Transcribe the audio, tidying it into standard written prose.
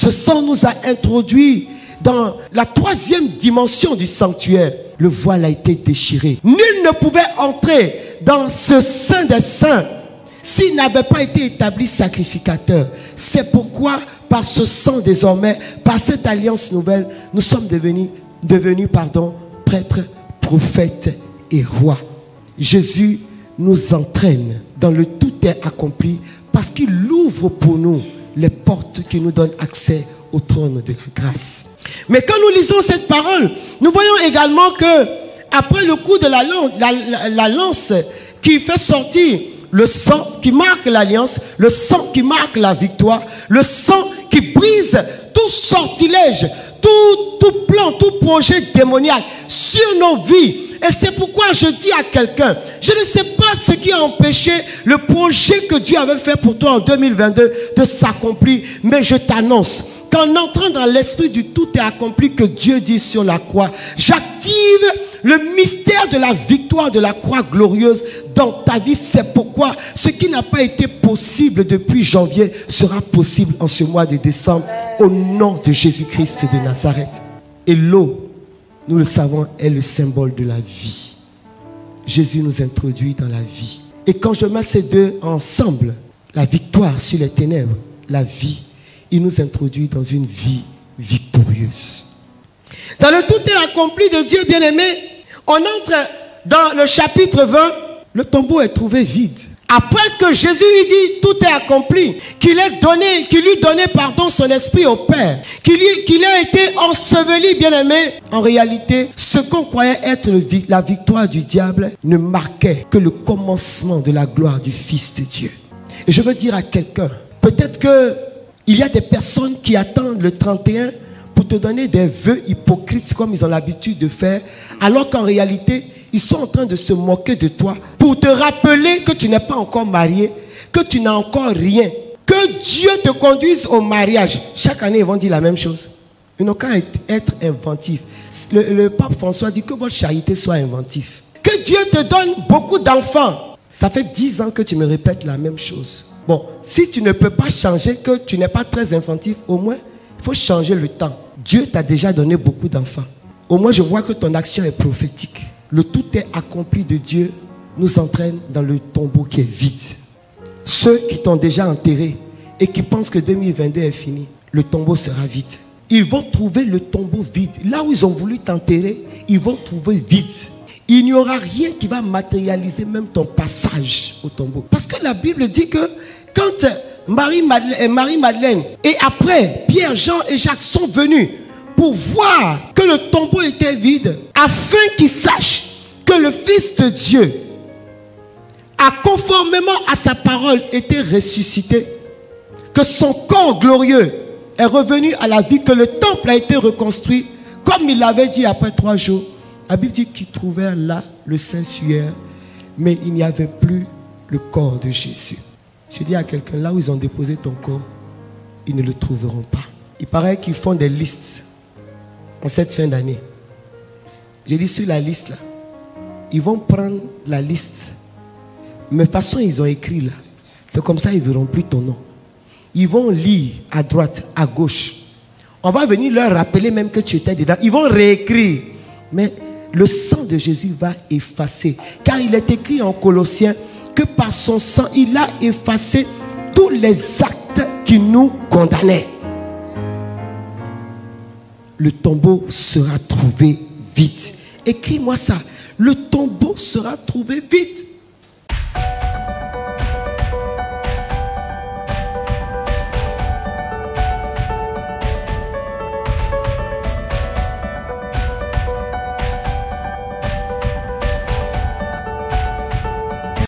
Ce sang nous a introduits dans la troisième dimension du sanctuaire. Le voile a été déchiré. Nul ne pouvait entrer dans ce Saint des Saints s'il n'avait pas été établi sacrificateur. C'est pourquoi, par ce sang désormais, par cette alliance nouvelle, nous sommes devenus prêtres, prophètes et rois. Jésus nous entraîne dans le tout est accompli parce qu'il ouvre pour nous les portes qui nous donnent accès au trône de la grâce. Mais quand nous lisons cette parole, nous voyons également que après le coup de la lance qui fait sortir le sang qui marque l'alliance, le sang qui marque la victoire, le sang qui brise tout sortilège, tout plan, tout projet démoniaque sur nos vies. Et c'est pourquoi je dis à quelqu'un, je ne sais pas ce qui a empêché le projet que Dieu avait fait pour toi en 2022 de s'accomplir, mais je t'annonce qu'en entrant dans l'esprit du tout est accompli que Dieu dit sur la croix, j'active le mystère de la victoire de la croix glorieuse dans ta vie. C'est pourquoi ce qui n'a pas été possible depuis janvier sera possible en ce mois de décembre au nom de Jésus-Christ de Nazareth. Et l'eau, nous le savons, est le symbole de la vie. Jésus nous introduit dans la vie. Et quand je mets ces deux ensemble, la victoire sur les ténèbres, la vie, il nous introduit dans une vie victorieuse. Dans le tout est accompli de Dieu bien-aimé, on entre dans le chapitre 20, le tombeau est trouvé vide. Après que Jésus lui dit tout est accompli, qu'il lui donnait son esprit au Père, qu'il a été enseveli, bien-aimé, en réalité, ce qu'on croyait être la victoire du diable ne marquait que le commencement de la gloire du Fils de Dieu. Et je veux dire à quelqu'un, peut-être qu'il y a des personnes qui attendent le 31 pour te donner des vœux hypocrites comme ils ont l'habitude de faire, alors qu'en réalité, ils sont en train de se moquer de toi pour te rappeler que tu n'es pas encore marié, que tu n'as encore rien, que Dieu te conduise au mariage. Chaque année, ils vont dire la même chose. Ils n'ont qu'à être inventifs. Le pape François dit que votre charité soit inventive. Que Dieu te donne beaucoup d'enfants. Ça fait 10 ans que tu me répètes la même chose. Bon, si tu ne peux pas changer, que tu n'es pas très inventif, au moins, il faut changer le temps. Dieu t'a déjà donné beaucoup d'enfants. Au moins, je vois que ton action est prophétique. Le tout est accompli de Dieu nous entraîne dans le tombeau qui est vide. Ceux qui t'ont déjà enterré et qui pensent que 2022 est fini, le tombeau sera vide. Ils vont trouver le tombeau vide. Là où ils ont voulu t'enterrer, ils vont trouver vide. Il n'y aura rien qui va matérialiser même ton passage au tombeau. Parce que la Bible dit que quand Marie-Madeleine et après Pierre, Jean et Jacques sont venus pour voir que le tombeau était vide, afin qu'ils sachent que le Fils de Dieu a conformément à sa parole été ressuscité, que son corps glorieux est revenu à la vie, que le temple a été reconstruit comme il l'avait dit après 3 jours. La Bible dit qu'ils trouvèrent là le Saint-Suaire, mais il n'y avait plus le corps de Jésus. Je dis à quelqu'un, là où ils ont déposé ton corps, ils ne le trouveront pas. Il paraît qu'ils font des listes en cette fin d'année. J'ai dit sur la liste là, ils vont prendre la liste, mais de toute façon ils ont écrit là. C'est comme ça ils ne verront plus ton nom. Ils vont lire à droite, à gauche. On va venir leur rappeler même que tu étais dedans. Ils vont réécrire. Mais le sang de Jésus va effacer. Car il est écrit en Colossiens que par son sang, il a effacé tous les actes qui nous condamnaient. Le tombeau sera trouvé vide. Écris-moi ça. Le tombeau sera trouvé vide.